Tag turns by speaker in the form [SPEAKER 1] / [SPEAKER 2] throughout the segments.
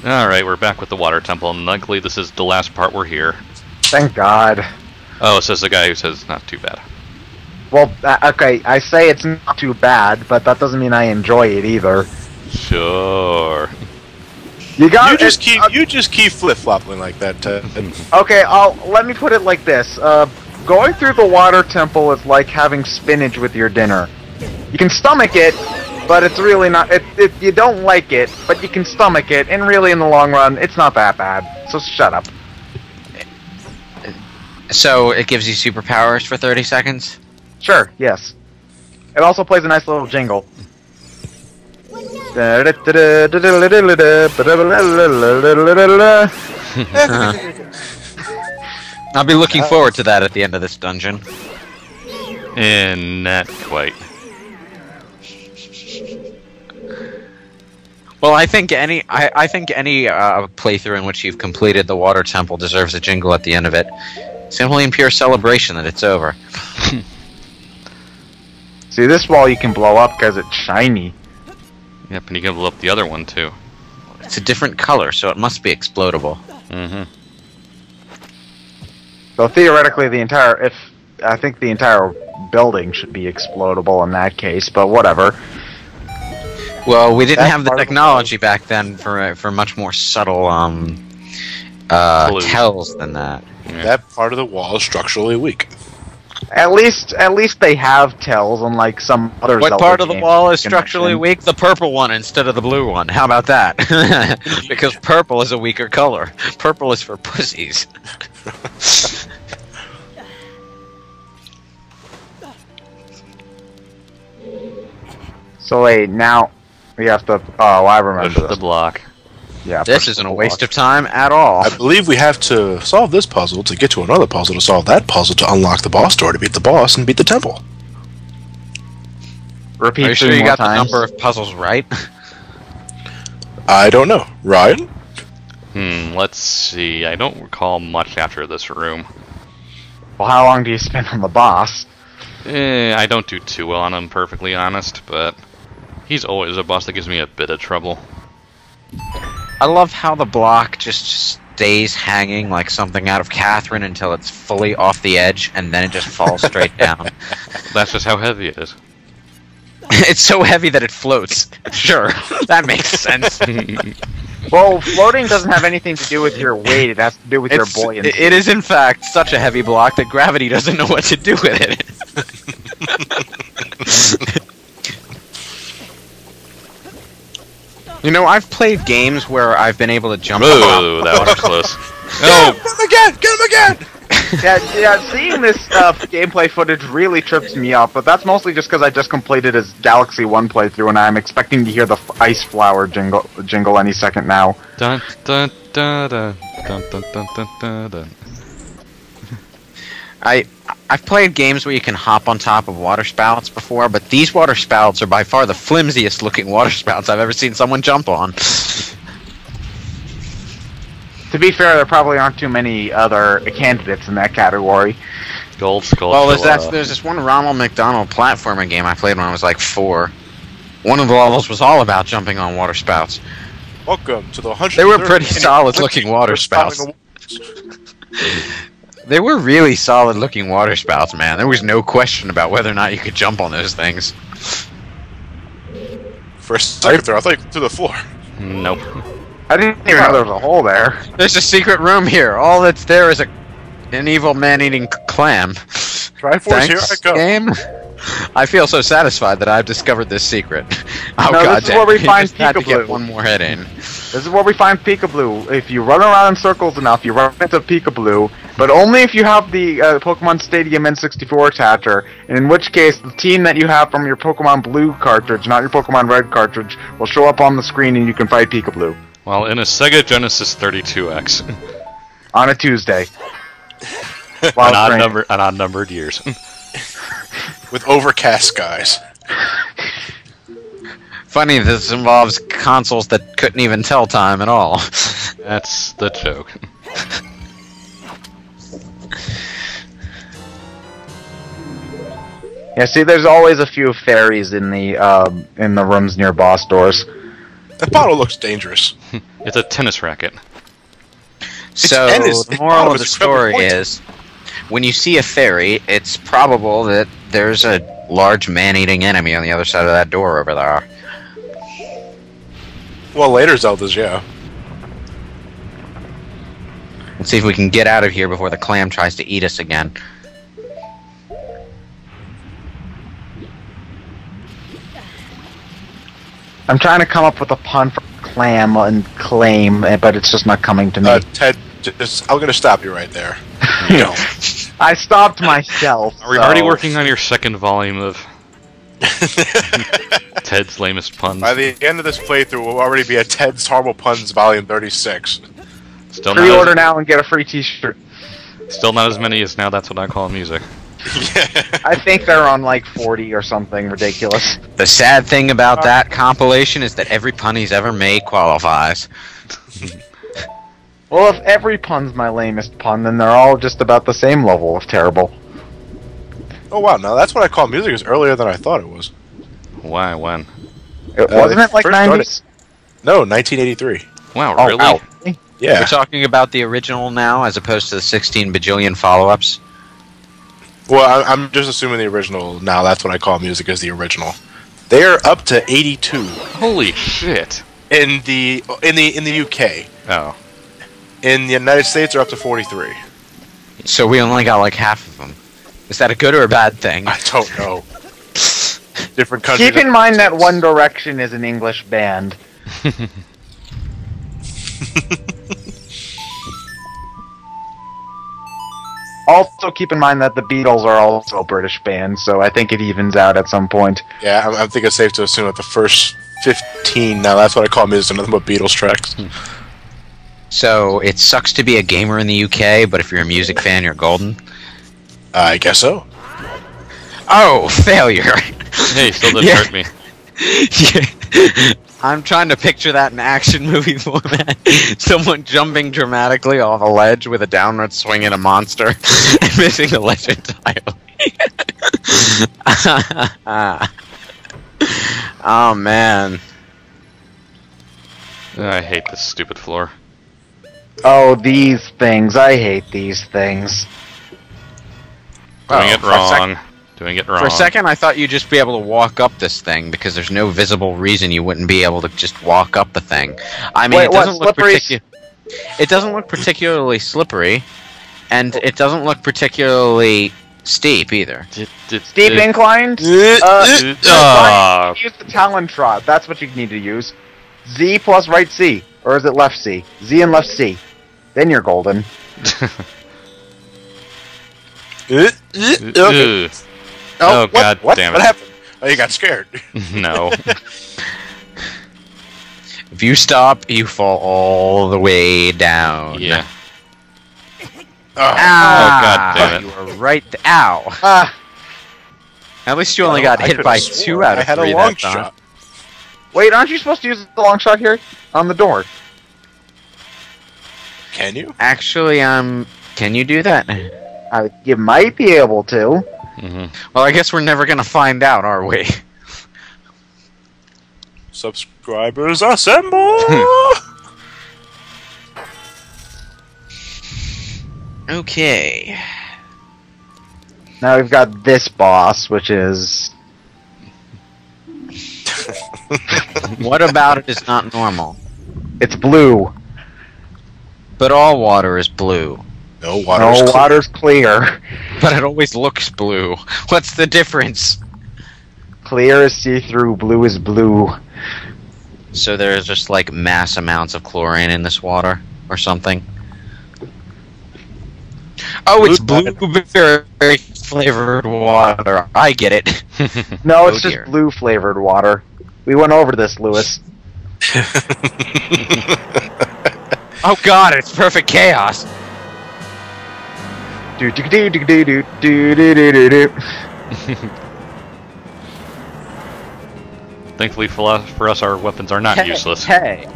[SPEAKER 1] Alright, we're back with the water temple, and luckily this is the last part we're here.
[SPEAKER 2] Thank God.
[SPEAKER 1] Oh, says the guy who says it's not too bad.
[SPEAKER 2] Well, okay, I say it's not too bad, but that doesn't mean I enjoy it either.
[SPEAKER 1] Sure.
[SPEAKER 2] You
[SPEAKER 3] just keep flip-flopping like that.
[SPEAKER 2] Okay, let me put it like this. Going through the water temple is like having spinach with your dinner. You can stomach it, but it's really not. You don't like it, but you can stomach it, and really, in the long run, it's not that bad. So shut up.
[SPEAKER 4] So it gives you superpowers for 30 seconds?
[SPEAKER 2] Sure. Yes. It also plays a nice little jingle.
[SPEAKER 4] I'll be looking forward to that at the end of this dungeon.
[SPEAKER 1] And not quite.
[SPEAKER 4] Well, I think any playthrough in which you've completed the water temple deserves a jingle at the end of it. Simply in pure celebration that it's over.
[SPEAKER 2] See, this wall you can blow up because it's shiny.
[SPEAKER 1] Yep, and you can blow up the other one too.
[SPEAKER 4] It's a different color, so it must be explodable.
[SPEAKER 1] Mm-hmm.
[SPEAKER 2] So theoretically, I think the entire building should be explodable in that case, but whatever.
[SPEAKER 4] Well, we didn't have the technology back then for much more subtle tells than that.
[SPEAKER 1] Yeah.
[SPEAKER 3] That part of the wall is structurally weak.
[SPEAKER 2] At least they have tells, unlike some other.
[SPEAKER 4] What
[SPEAKER 2] Zelda
[SPEAKER 4] part of the
[SPEAKER 2] games
[SPEAKER 4] wall is
[SPEAKER 2] you can
[SPEAKER 4] structurally
[SPEAKER 2] mention.
[SPEAKER 4] weak? The purple one instead of the blue one. How about that? Because purple is a weaker color. Purple is for pussies.
[SPEAKER 2] So wait, now we have to. Oh, I remember
[SPEAKER 1] Push the
[SPEAKER 2] this.
[SPEAKER 1] block.
[SPEAKER 2] Yeah,
[SPEAKER 4] This
[SPEAKER 2] push
[SPEAKER 4] isn't
[SPEAKER 2] the
[SPEAKER 4] a waste
[SPEAKER 2] block.
[SPEAKER 4] of time at all.
[SPEAKER 3] I believe we have to solve this puzzle to get to another puzzle to solve that puzzle to unlock the boss door to beat the boss and beat the temple.
[SPEAKER 2] Repeat
[SPEAKER 4] Are you sure
[SPEAKER 2] three
[SPEAKER 4] you
[SPEAKER 2] more
[SPEAKER 4] got the
[SPEAKER 2] times.
[SPEAKER 4] number of puzzles right?
[SPEAKER 3] I don't know. Ryan?
[SPEAKER 1] Let's see. I don't recall much after this room.
[SPEAKER 2] Well, how long do you spend on the boss?
[SPEAKER 1] I don't do too well on him, perfectly honest, but he's always a boss that gives me a bit of trouble.
[SPEAKER 4] I love how the block just stays hanging like something out of Catherine until it's fully off the edge, and then it just falls straight down.
[SPEAKER 1] That's just how heavy it is.
[SPEAKER 4] It's so heavy that it floats. Sure, that makes sense.
[SPEAKER 2] Well, floating doesn't have anything to do with your weight. It has to do with your buoyancy.
[SPEAKER 4] It is, in fact, such a heavy block that gravity doesn't know what to do with it. You know, I've played games where I've been able to jump
[SPEAKER 1] Ooh, that was close. Oh,
[SPEAKER 3] Get him again! Get him again!
[SPEAKER 2] Yeah, seeing this gameplay footage really trips me up, but that's mostly just because I just completed his Galaxy 1 playthrough and I'm expecting to hear the ice flower jingle any second now.
[SPEAKER 1] dun dun dun dun dun dun dun dun dun dun.
[SPEAKER 4] I've played games where you can hop on top of water spouts before, but these water spouts are by far the flimsiest looking water spouts I've ever seen someone jump on.
[SPEAKER 2] To be fair, there probably aren't too many other candidates in that category.
[SPEAKER 1] Gold Skull.
[SPEAKER 4] Well, there's this one Ronald McDonald platformer game I played when I was like 4. One of the levels was all about jumping on water spouts.
[SPEAKER 3] Welcome to the 100.
[SPEAKER 4] They were pretty solid looking water spouts. They were really solid looking water spouts, man. There was no question about whether or not you could jump on those things.
[SPEAKER 3] First, second throw, I thought you could through the floor.
[SPEAKER 1] Nope.
[SPEAKER 2] I didn't even know there was a hole there.
[SPEAKER 4] There's a secret room here. All that's there is an evil man-eating clam.
[SPEAKER 3] Triforce, here I come.
[SPEAKER 4] Game. I feel so satisfied that I've discovered this secret. Oh
[SPEAKER 2] No,
[SPEAKER 4] god,
[SPEAKER 2] this is where we find
[SPEAKER 4] just had to get
[SPEAKER 2] Peekaboo.
[SPEAKER 4] one more hit in.
[SPEAKER 2] This is where we find Peekaboo. If you run around in circles enough, you run into Peekaboo, but only if you have the Pokemon Stadium N64 attacher, in which case the team that you have from your Pokemon Blue cartridge, not your Pokemon Red cartridge, will show up on the screen and you can fight Peekaboo.
[SPEAKER 1] Well, in a Sega Genesis 32X.
[SPEAKER 2] On a Tuesday.
[SPEAKER 1] An
[SPEAKER 2] While it's raining.
[SPEAKER 1] odd-numbered years.
[SPEAKER 3] With overcast skies.
[SPEAKER 4] Funny, this involves consoles that couldn't even tell time at all.
[SPEAKER 1] That's the joke.
[SPEAKER 2] Yeah, see, there's always a few fairies in the rooms near boss doors.
[SPEAKER 3] That bottle looks dangerous.
[SPEAKER 1] It's a tennis racket.
[SPEAKER 4] So, the moral of the story is, when you see a fairy, it's probable that there's a large man-eating enemy on the other side of that door over there.
[SPEAKER 3] Well, later Zeldas, yeah.
[SPEAKER 4] Let's see if we can get out of here before the clam tries to eat us again.
[SPEAKER 2] I'm trying to come up with a pun for clam and claim, but it's just not coming to me.
[SPEAKER 3] Ted, I'm gonna stop you right there. You know.
[SPEAKER 2] I stopped myself.
[SPEAKER 1] Are we already working on your second volume of Ted's lamest puns?
[SPEAKER 3] By the end of this playthrough, we'll already be at Ted's Horrible Puns Volume 36.
[SPEAKER 1] Still
[SPEAKER 2] Pre-order now and get a free T-shirt.
[SPEAKER 1] Still not as many as Now That's What I Call Music.
[SPEAKER 2] I think they're on like 40 or something ridiculous.
[SPEAKER 4] The sad thing about that compilation is that every pun he's ever made qualifies.
[SPEAKER 2] Well, if every pun's my lamest pun, then they're all just about the same level of terrible.
[SPEAKER 3] Oh wow, now That's What I Call Music is earlier than I thought it was.
[SPEAKER 1] Why? When?
[SPEAKER 2] Wasn't it like
[SPEAKER 3] first
[SPEAKER 2] 90s?
[SPEAKER 3] No, 1983.
[SPEAKER 1] Wow,
[SPEAKER 2] Oh,
[SPEAKER 1] really?
[SPEAKER 2] wow.
[SPEAKER 3] Yeah.
[SPEAKER 4] We're talking about the original now, as opposed to the 16 bajillion follow-ups.
[SPEAKER 3] Well, I'm just assuming the original. Now That's What I Call Music is the original. They're up to 82
[SPEAKER 1] Holy shit!
[SPEAKER 3] in the UK.
[SPEAKER 1] Oh,
[SPEAKER 3] In the United States, they're up to 43.
[SPEAKER 4] So we only got like half of them. Is that a good or a bad thing?
[SPEAKER 3] I don't know. Different countries.
[SPEAKER 2] Keep in mind that One Direction is an English band. Also, keep in mind that the Beatles are also a British band, so I think it evens out at some point.
[SPEAKER 3] Yeah, I think it's safe to assume that the first 15. Now That's What I Call Music, nothing but Beatles tracks.
[SPEAKER 4] So it sucks to be a gamer in the UK, but if you're a music fan, you're golden.
[SPEAKER 3] I guess so.
[SPEAKER 4] Oh, failure!
[SPEAKER 1] hey, still didn't
[SPEAKER 4] Yeah.
[SPEAKER 1] hurt me.
[SPEAKER 4] Yeah. I'm trying to picture that in action movie format. Someone jumping dramatically off a ledge with a downward swing at a monster and missing the ledge entirely. Oh man.
[SPEAKER 1] I hate this stupid floor.
[SPEAKER 2] Oh, these things. I hate these things.
[SPEAKER 1] Doing it
[SPEAKER 4] for a sec-
[SPEAKER 1] wrong. Doing it wrong.
[SPEAKER 4] For a second, I thought you'd just be able to walk up this thing because there's no visible reason you wouldn't be able to just walk up the thing. I mean,
[SPEAKER 2] Wait,
[SPEAKER 4] it
[SPEAKER 2] what,
[SPEAKER 4] doesn't look
[SPEAKER 2] slippery?
[SPEAKER 4] It doesn't look particularly slippery, and it doesn't look particularly steep either.
[SPEAKER 2] Steep inclined? Use the Talon Trot. That's what you need to use. Z plus right C. Or is it left C? Z and left C. Then you're golden.
[SPEAKER 3] Okay.
[SPEAKER 1] Ugh. Oh, God
[SPEAKER 3] what?
[SPEAKER 1] damn it.
[SPEAKER 3] What happened? Oh, you got scared.
[SPEAKER 1] No.
[SPEAKER 4] If you stop, you fall all the way down.
[SPEAKER 1] Yeah.
[SPEAKER 4] Ah,
[SPEAKER 1] Oh, God damn it.
[SPEAKER 4] You were right. Ow.
[SPEAKER 2] Ah,
[SPEAKER 4] At least you only got hit by 2 out of 3
[SPEAKER 3] I had a long
[SPEAKER 4] that time.
[SPEAKER 3] shot.
[SPEAKER 2] wait, aren't you supposed to use the long shot here? On the door.
[SPEAKER 3] Can you?
[SPEAKER 4] Actually, can you do that?
[SPEAKER 2] You might be able to.
[SPEAKER 1] Mm-hmm.
[SPEAKER 4] Well, I guess we're never gonna find out, are we?
[SPEAKER 3] Subscribers assemble!
[SPEAKER 4] Okay.
[SPEAKER 2] Now we've got this boss, which is...
[SPEAKER 4] What about it is not normal?
[SPEAKER 2] It's blue.
[SPEAKER 4] But all water is blue.
[SPEAKER 3] No, water
[SPEAKER 2] No,
[SPEAKER 3] is clear.
[SPEAKER 2] water's clear.
[SPEAKER 4] But it always looks blue. What's the difference?
[SPEAKER 2] Clear is see-through, blue is blue.
[SPEAKER 4] So there's just like mass amounts of chlorine in this water or something. Oh, it's blueberry flavored water. I get it.
[SPEAKER 2] No,
[SPEAKER 4] Oh,
[SPEAKER 2] it's just
[SPEAKER 4] dear.
[SPEAKER 2] blue-flavored water. We went over this, Lewis.
[SPEAKER 4] Oh god, it's perfect chaos.
[SPEAKER 2] Do do do do do do do do do do.
[SPEAKER 1] Thankfully for us, our weapons are not useless.
[SPEAKER 4] Hey,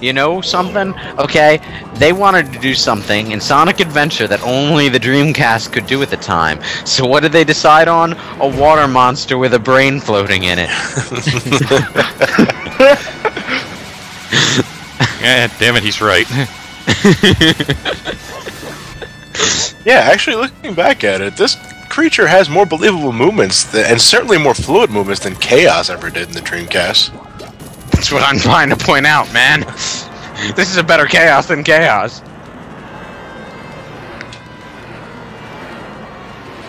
[SPEAKER 4] you know something? Okay, they wanted to do something in Sonic Adventure that only the Dreamcast could do at the time. So what did they decide on? A water monster with a brain floating in it.
[SPEAKER 1] Yeah, damn it, he's right.
[SPEAKER 3] Yeah, actually, looking back at it, this creature has more believable movements, and certainly more fluid movements than Chaos ever did in the Dreamcast.
[SPEAKER 4] That's what I'm trying to point out, man. This is a better Chaos than Chaos.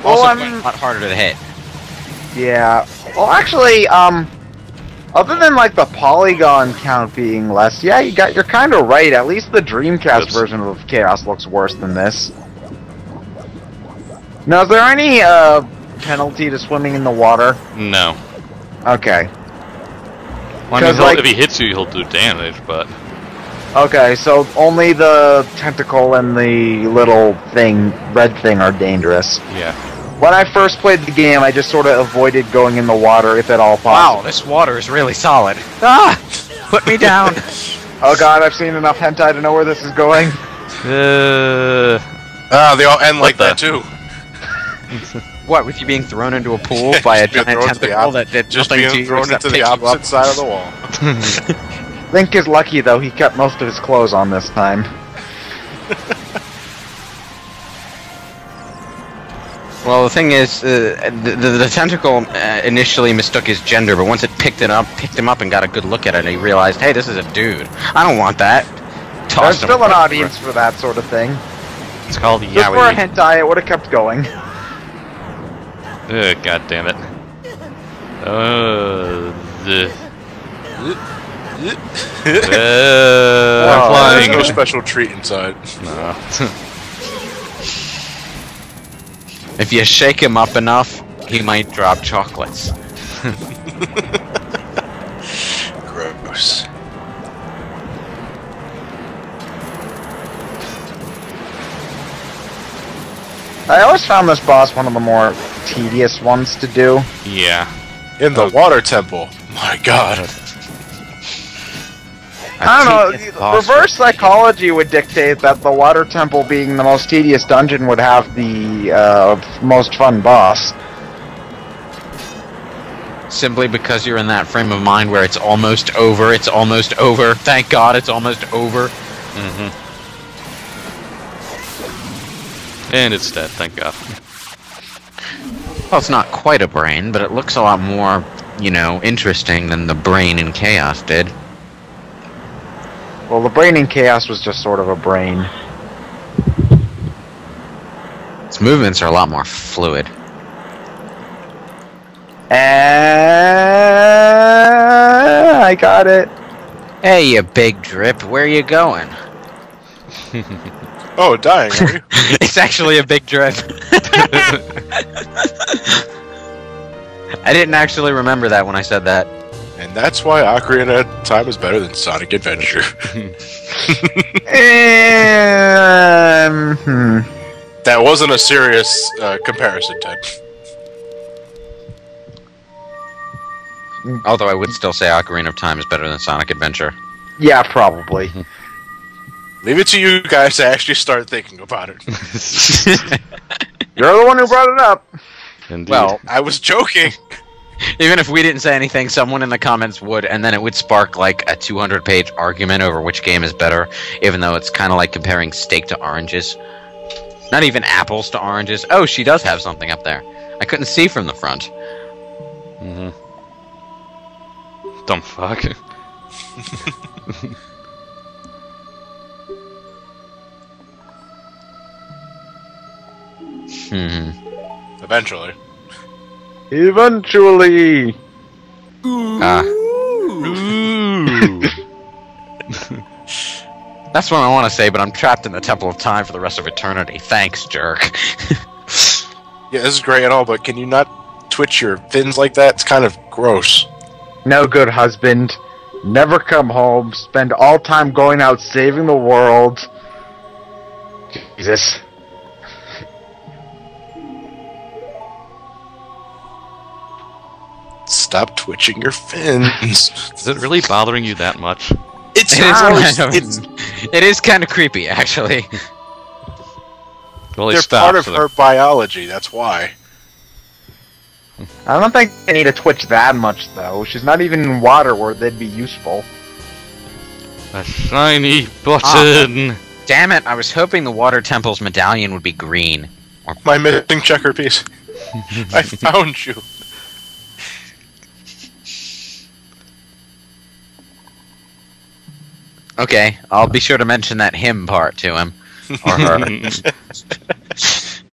[SPEAKER 2] Well,
[SPEAKER 4] Also, quite a lot harder to hit.
[SPEAKER 2] Yeah. Well, actually, other than like the polygon count being less, yeah, you're kind of right. At least the Dreamcast version of Chaos looks worse than this. Now, is there any penalty to swimming in the water?
[SPEAKER 1] No.
[SPEAKER 2] Okay.
[SPEAKER 1] Well, I mean, like, if he hits you, he'll do damage, but...
[SPEAKER 2] Okay, so only the tentacle and the little thing, red thing, are dangerous.
[SPEAKER 1] Yeah.
[SPEAKER 2] When I first played the game, I just sort of avoided going in the water if at all possible.
[SPEAKER 4] Wow, this water is really solid. Ah! Put me down!
[SPEAKER 2] Oh god, I've seen enough hentai to know where this is going.
[SPEAKER 3] They all end like that, too.
[SPEAKER 4] What, with you being thrown into a pool by a giant tentacle that did
[SPEAKER 3] just
[SPEAKER 4] nothing
[SPEAKER 3] being
[SPEAKER 4] to you
[SPEAKER 3] thrown
[SPEAKER 4] except
[SPEAKER 3] into the
[SPEAKER 4] pick you
[SPEAKER 3] opposite
[SPEAKER 4] up?
[SPEAKER 3] side of the wall.
[SPEAKER 2] Link is lucky, though. He kept most of his clothes on this time.
[SPEAKER 4] Well, the thing is, the tentacle initially mistook his gender, but once it picked him up and got a good look at it, he realized, hey, this is a dude. I don't want that.
[SPEAKER 2] There's still an audience for that sort of thing.
[SPEAKER 1] It's called
[SPEAKER 2] Just for a
[SPEAKER 1] yaoi.
[SPEAKER 2] hentai, it would have kept going.
[SPEAKER 1] God damn it. I'm flying.
[SPEAKER 3] There's no special treat inside.
[SPEAKER 1] No.
[SPEAKER 4] If you shake him up enough, he might drop chocolates.
[SPEAKER 3] Gross.
[SPEAKER 2] I always found this boss one of the more tedious ones to do.
[SPEAKER 1] Yeah.
[SPEAKER 3] In the water temple. My god.
[SPEAKER 2] I don't know, reverse psychology would dictate that the water temple being the most tedious dungeon would have the most fun boss.
[SPEAKER 4] Simply because you're in that frame of mind where it's almost over, thank God it's almost over.
[SPEAKER 1] Mm-hmm. And it's dead, thank God.
[SPEAKER 4] Well, it's not quite a brain, but it looks a lot more, you know, interesting than the brain in Chaos did.
[SPEAKER 2] Well, the brain in Chaos was just sort of a brain.
[SPEAKER 4] Its movements are a lot more fluid.
[SPEAKER 2] I got it.
[SPEAKER 4] Hey, you big drip, where are you going?
[SPEAKER 3] Oh, dying, are you?
[SPEAKER 4] It's actually a big drip. I didn't actually remember that when I said that.
[SPEAKER 3] And that's why Ocarina of Time is better than Sonic Adventure. That wasn't a serious comparison, Ted.
[SPEAKER 4] Although I would still say Ocarina of Time is better than Sonic Adventure.
[SPEAKER 2] Yeah, probably.
[SPEAKER 3] Leave it to you guys to actually start thinking about it.
[SPEAKER 2] You're the one who brought it up.
[SPEAKER 1] Indeed.
[SPEAKER 4] Well,
[SPEAKER 3] I was joking.
[SPEAKER 4] even if we didn't say anything, someone in the comments would, and then it would spark like a 200-page argument over which game is better, even though it's kind of like comparing steak to oranges. Not even apples to oranges. Oh, she does have something up there. I couldn't see from the front.
[SPEAKER 1] Mm-hmm. Dumbfuck.
[SPEAKER 3] Eventually.
[SPEAKER 2] Eventually.
[SPEAKER 4] Ah.
[SPEAKER 1] Ooh.
[SPEAKER 4] That's what I want to say, but I'm trapped in the Temple of Time for the rest of eternity. Thanks, jerk.
[SPEAKER 3] Yeah, this is great and all, but can you not twitch your fins like that? It's kind of gross.
[SPEAKER 2] No good husband. Never come home. Spend all time going out saving the world. Jesus.
[SPEAKER 3] Stop twitching your fins.
[SPEAKER 1] Is it really bothering you that much?
[SPEAKER 3] It's
[SPEAKER 4] It is kind of creepy, actually.
[SPEAKER 1] Well,
[SPEAKER 3] they're part of her biology, that's why.
[SPEAKER 2] I don't think they need to twitch that much, though. She's not even in water where they'd be useful.
[SPEAKER 1] A shiny button.
[SPEAKER 4] Damn it, I was hoping the Water Temple's medallion would be green.
[SPEAKER 3] My missing checker piece. I found you.
[SPEAKER 4] Okay, I'll be sure to mention that him part to him. Or her.